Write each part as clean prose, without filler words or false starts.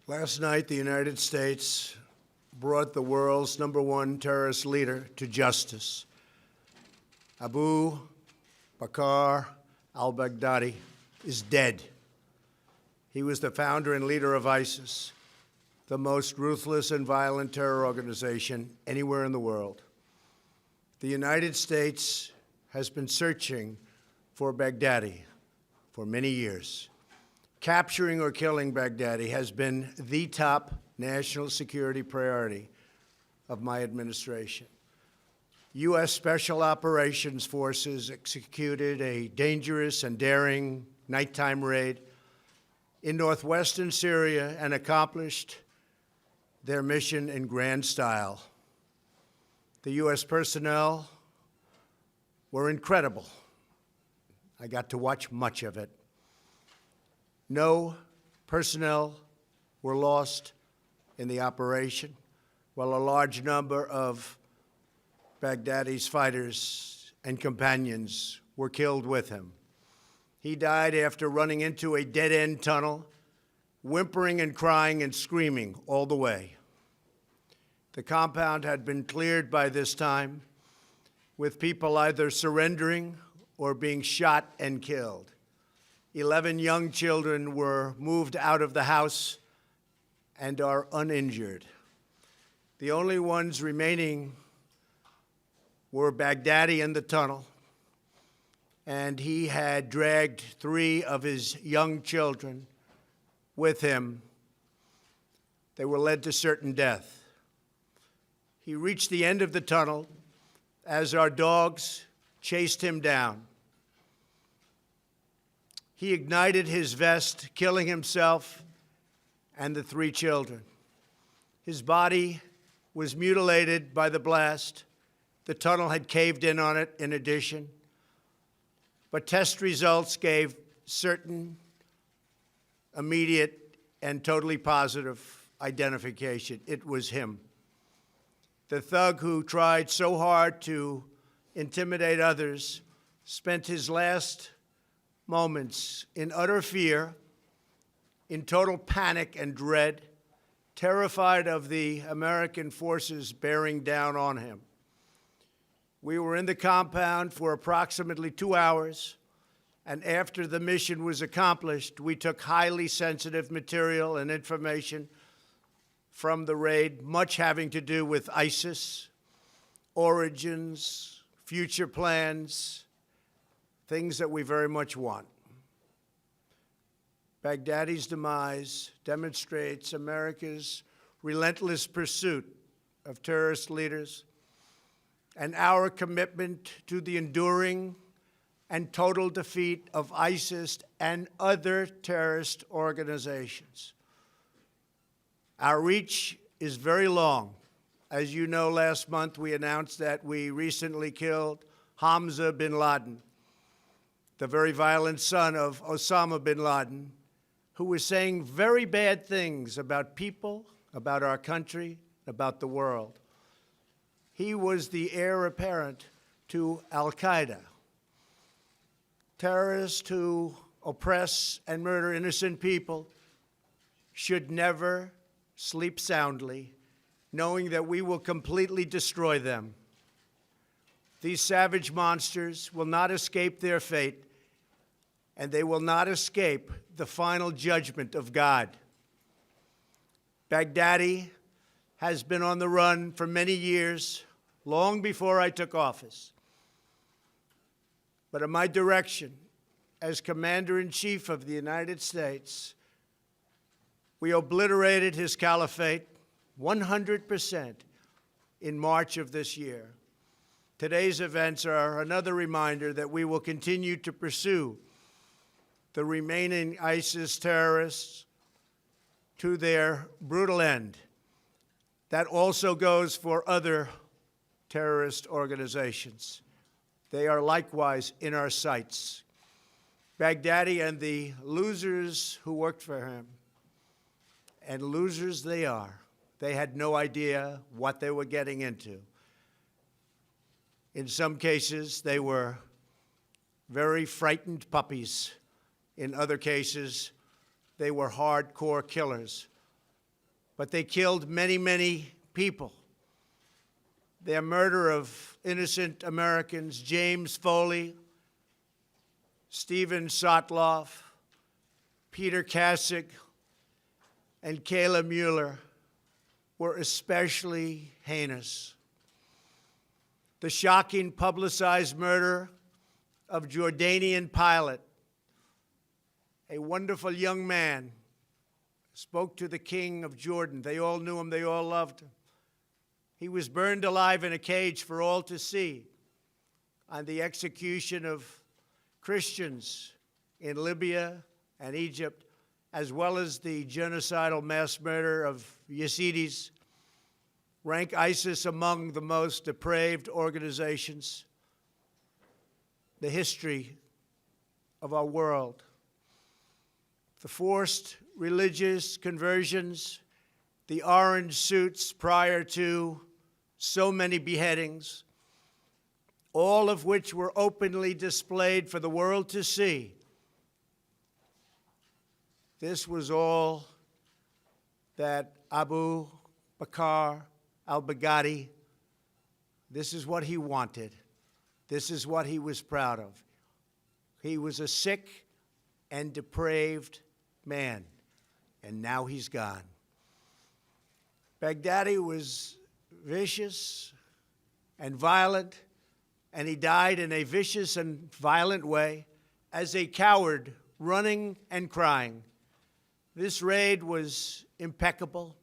Last night, the United States brought the world's #1 terrorist leader to justice. Abu Bakr al-Baghdadi is dead. He was the founder and leader of ISIS, the most ruthless and violent terror organization anywhere in the world. The United States has been searching for Baghdadi for many years. Capturing or killing Baghdadi has been the top national security priority of my administration. U.S. Special Operations Forces executed a dangerous and daring nighttime raid in northwestern Syria and accomplished their mission in grand style. The U.S. personnel were incredible. I got to watch much of it. No personnel were lost in the operation, while a large number of Baghdadi's fighters and companions were killed with him. He died after running into a dead-end tunnel, whimpering and crying and screaming all the way. The compound had been cleared by this time, with people either surrendering or being shot and killed. 11 young children were moved out of the house and are uninjured. The only ones remaining were Baghdadi in the tunnel, and he had dragged 3 of his young children with him. They were led to certain death. He reached the end of the tunnel as our dogs chased him down. He ignited his vest, killing himself and the 3 children. His body was mutilated by the blast. The tunnel had caved in on it in addition. But test results gave certain, immediate, and totally positive identification. It was him. The thug who tried so hard to intimidate others spent his last moments in utter fear, in total panic and dread, terrified of the American forces bearing down on him. We were in the compound for approximately 2 hours, and after the mission was accomplished, we took highly sensitive material and information from the raid, much having to do with ISIS, origins, future plans, things that we very much want. Baghdadi's demise demonstrates America's relentless pursuit of terrorist leaders and our commitment to the enduring and total defeat of ISIS and other terrorist organizations. Our reach is very long. As you know, last month we announced that we recently killed Hamza bin Laden, the very violent son of Osama bin Laden, who was saying very bad things about people, about our country, about the world. He was the heir apparent to Al-Qaeda, terrorists who oppress and murder innocent people should never sleep soundly, knowing that we will completely destroy them. These savage monsters will not escape their fate, and they will not escape the final judgment of God. Baghdadi has been on the run for many years, long before I took office. But at my direction, as Commander-in-Chief of the United States, we obliterated his caliphate 100% in March of this year. Today's events are another reminder that we will continue to pursue the remaining ISIS terrorists to their brutal end. That also goes for other terrorist organizations. They are likewise in our sights. Baghdadi and the losers who worked for him, and losers they are. They had no idea what they were getting into. In some cases, they were very frightened puppies. In other cases, they were hardcore killers but they killed many, many people. Their murder of innocent Americans, James Foley, Stephen Sotloff, Peter Kasich, and Kayla Mueller, were especially heinous. The shocking publicized murder of Jordanian pilot, a wonderful young man, spoke to the king of Jordan. They all knew him, they all loved him. He was burned alive in a cage for all to see on the execution of Christians in Libya and Egypt, as well as the genocidal mass murder of Yazidis, rank ISIS among the most depraved organizations in the history of our world. The forced religious conversions, the orange suits prior to so many beheadings, all of which were openly displayed for the world to see. This was all that Abu Bakr al-Baghdadi, this is what he wanted. This is what he was proud of. He was a sick and depraved man, and now he's gone. Baghdadi was vicious and violent, and he died in a vicious and violent way as a coward, running and crying. This raid was impeccable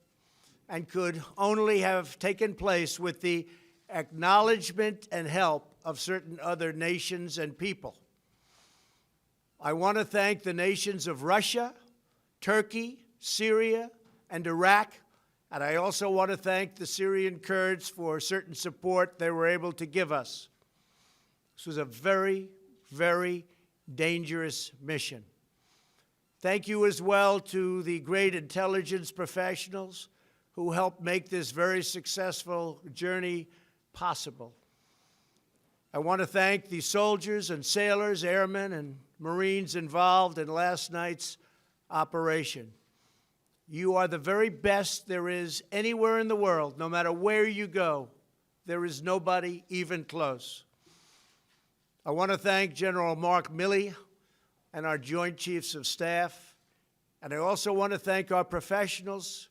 and could only have taken place with the acknowledgement and help of certain other nations and people. I want to thank the nations of Russia, Turkey, Syria, and Iraq, and I also want to thank the Syrian Kurds for certain support they were able to give us. This was a very, very dangerous mission. Thank you as well to the great intelligence professionals who helped make this very successful journey possible. I want to thank the soldiers and sailors, airmen, and Marines involved in last night's operation. You are the very best there is anywhere in the world. No matter where you go, there is nobody even close. I want to thank General Mark Milley and our Joint Chiefs of Staff. And I also want to thank our professionals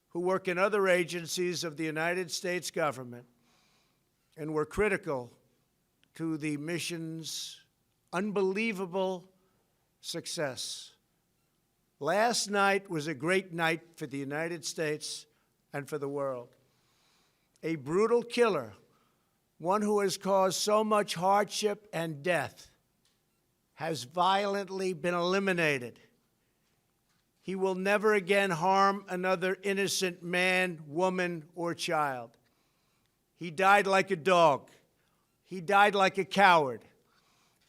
who work in other agencies of the United States government and were critical to the mission's unbelievable success. Last night was a great night for the United States and for the world. A brutal killer, one who has caused so much hardship and death, has violently been eliminated. He will never again harm another innocent man, woman, or child. He died like a dog. He died like a coward.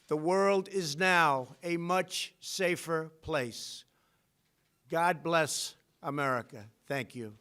The world is now a much safer place. God bless America. Thank you.